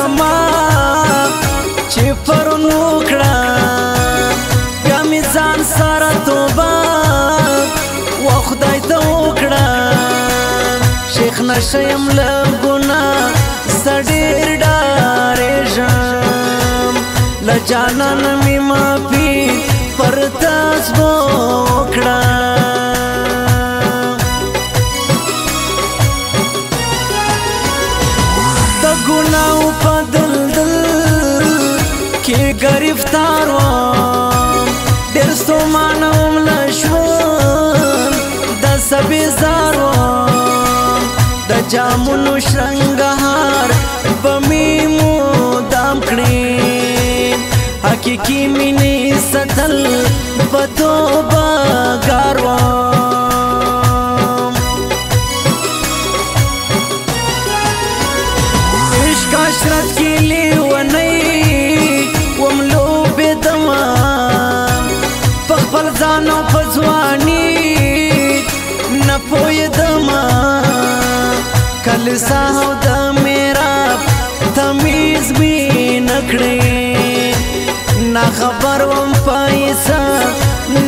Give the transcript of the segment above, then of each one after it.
کما چې پرون وکړه بیا مې ځان سره توبه و خدای ته وکړه شیخ نشه یم له ګناه زه ډېر ډارېږم له جانان مې معافي پر تاسو وکړه د ګناهو په دلدل کې ګرفتار وم ډېر ستومانه وم له ژوند داسې بېزار وم د جامونو شرنګهار به مې مدام کړې حقیقي مینې ساتل به توبهګار وم عشق عشرت کې لیونی وم لوبېدمه په خپل ځان او په ځواني نه پوهېدمه کلیسا او د میراب تمیز مې نه کړې نا خبر وم پیسه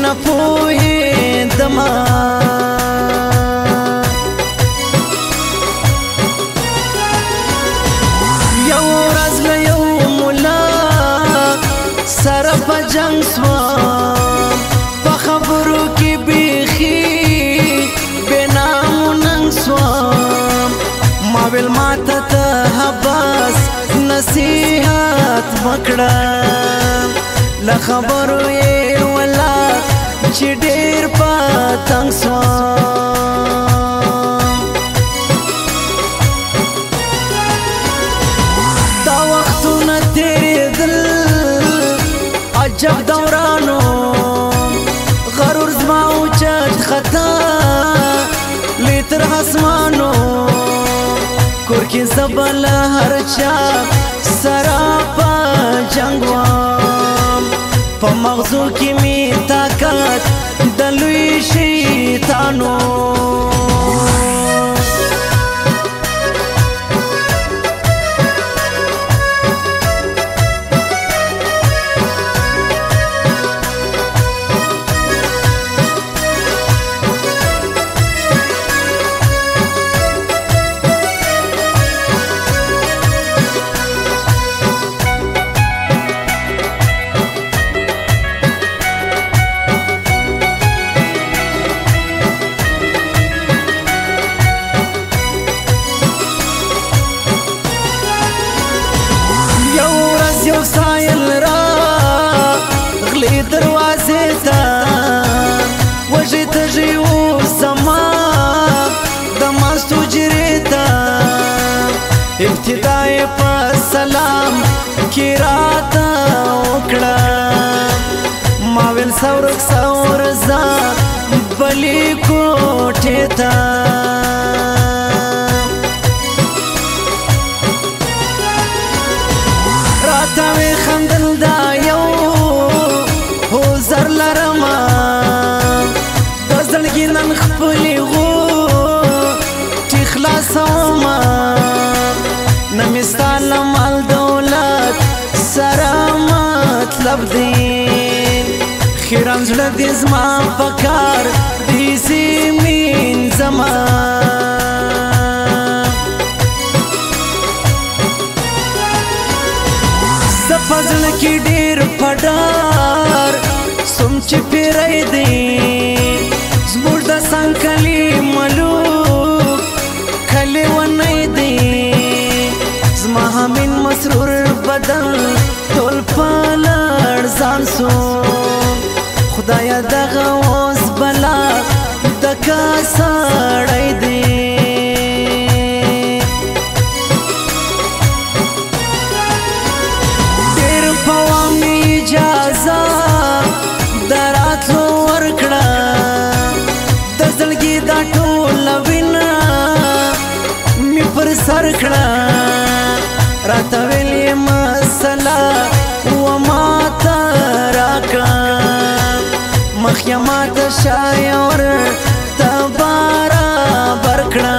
نه پوهېدمه یو ورځ له یو ملا سره په جنګ سوم په خبرو کې بیخي بېنامو ننګ سوم ما ویل ماته ته حباس نصیحت وکړه له خبرو یې ولا چې ډېر په تنګ سوم دا وختونه تېرېدل عجب دورانو غرور زما اوچت خطا لوی تر اسمانو کور کې زه به له هر چا سره په جنګ وم په مغزو کې مې طاقت د لوی شیطانو دروازې ته وږی تږی اوسمه د مستو جرې ته ابتدا یې په سلام کې راته وکړه ما ویل سورک سورځه بلې کوټې ته راته وې خندل دا یو زر لرمه د زړګي نن خپلې غوټې خلاصومه نه مې ستا له مال دولت سره مطلب دی خیرن زړه دې زما په کار دېسې مینځمه زه په زړه کې ډېر په ډار سوم چې پیری دی زموږ د څنګلي ملوک کلیونی دی زما همین مسرور بدن ټول په لړزان سو خدایه دغه اوس بلا د کا سړی دی ډېر په وامې اجازه دراتلو ورکړه د زړګي دا ټوله وینه مې پر سر کړه راته ویل یې مسله وماته راکړه مخ یې ماته شاعر ته برابر کړه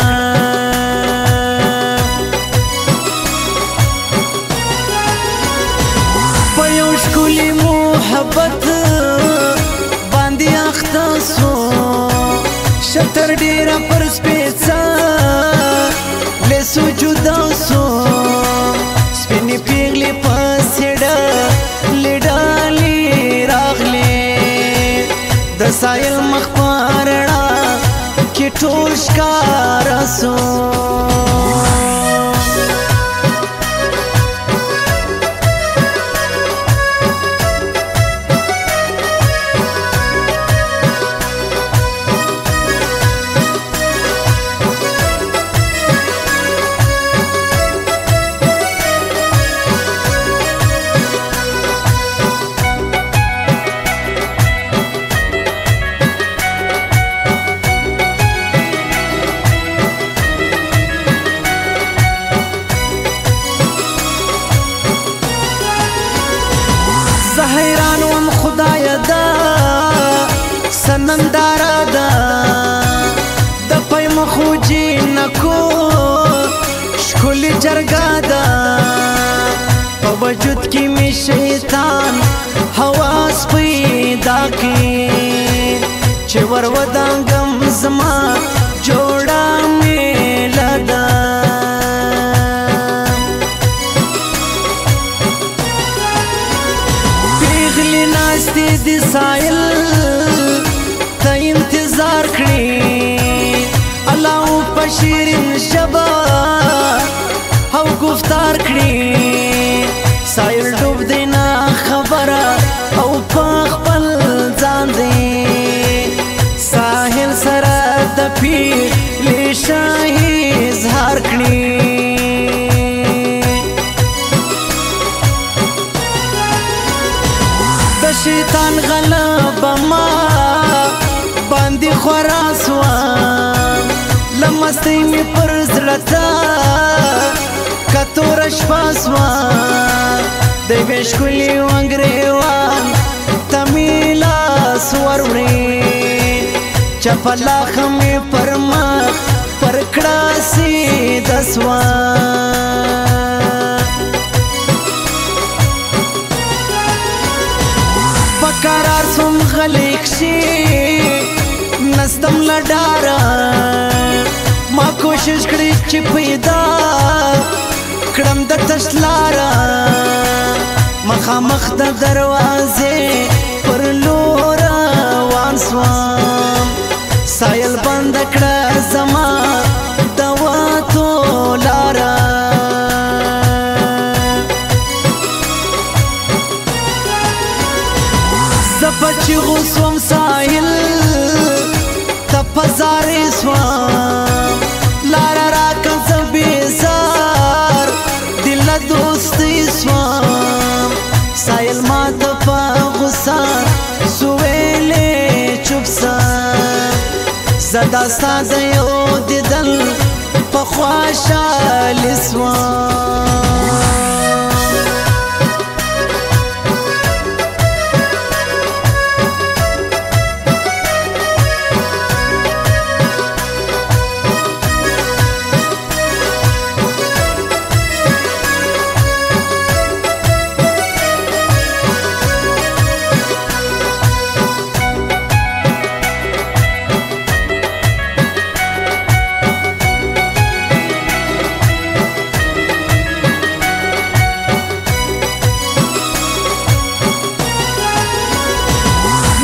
شتر ډیره پر سپیڅه لسو جدا سو سپینې پیغلې پسې ډلې راغلې د سایل مخ په رڼا کې ټول ښکاره سو حیران وم خدایا دا سنندارا دا د پای مخو جنکو شکل جرګا دا په وجود کې می شیطان حواس پیدا کی چې ور ودانګم زما جوړا میلدا دی سایل تا انتظار کړی الله په شیرین شبا او گفتار کړی سایل ډوب دی نه خبره او په خپل ځان دی ساحل سره د پیغلې شاهي اظهار کړی شیطان غلبه ما باندې خورا سوا لمستی می پر زړه تا کتور شپه سوا د وې ښکلي وانګریوان ته مې لاس وروړې چپلاخه مې پر مخ پر کړه سیده سوا قرار سم غلیک شي نستم لډارا ما کوشش کړی چې پیدا کړم د تشلارا مخامخ د دروازې پر لور روان سوم سایل بند کړه زما د واتو لارا پچی غوسوم ساحل تپزاری سوام لارا راکن زبیزار دل دوستی سوام ساحل ما تپا غصار سویلے چوب سام زداستا دیو دیدل پخواشالی سوام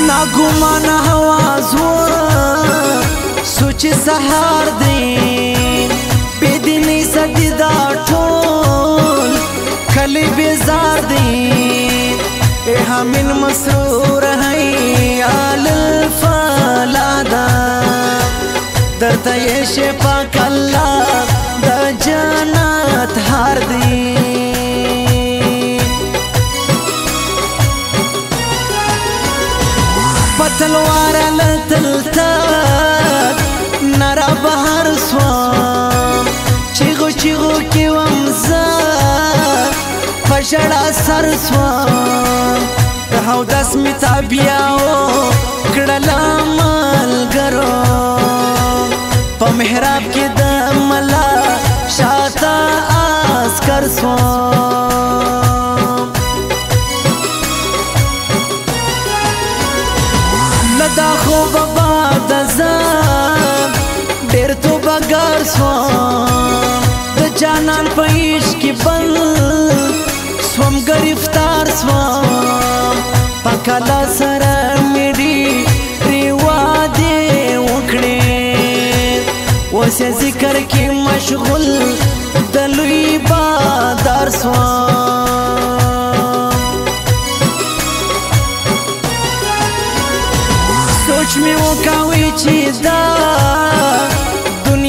ناګومان حواس و سوچ سهار دی بيدینی سدی دا ټول کلی بیزار دی اے همین مسرور ہے آل الفلادا درته یې شفاق الله د جنت هار دی پتلوار لتلتا نرا بهر سوام چیغو چیغو کی ومزا پشڑا سر سوام رهو دس می تابیاو کڑلا ملگرو پا محراب کی دملا شاتا آسکر سوام لدا خوب باد زان ډېر توبهګار سوم د جانان په عشق کې بند سوم ګرفتار سوم په کلا سره مې ډېرې وعدې وکړې اوس یې ذکر کې مشغول د لوی بادار سوم سوچ مې وکاوی چې دا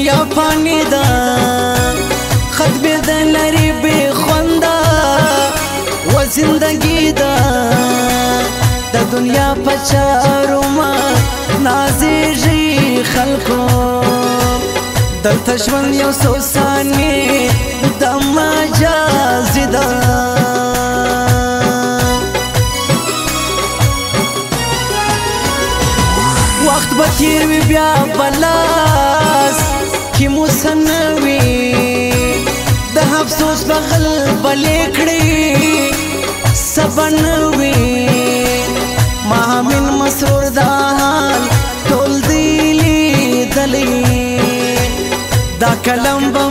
دنیا فانی ده ختمېدل لري بې خونده و زندګي ده د دنیا په چارو ما نازېږي خلکو دلته ژوند یو څو ثانیې د مجازي ده وخت به تیر وي بیا بلاس کې مو څه نه وي د افسوس بغل بلې کړې څه به نه وي ما من مسرور دا حال ټول دی لیدلی دا کلم به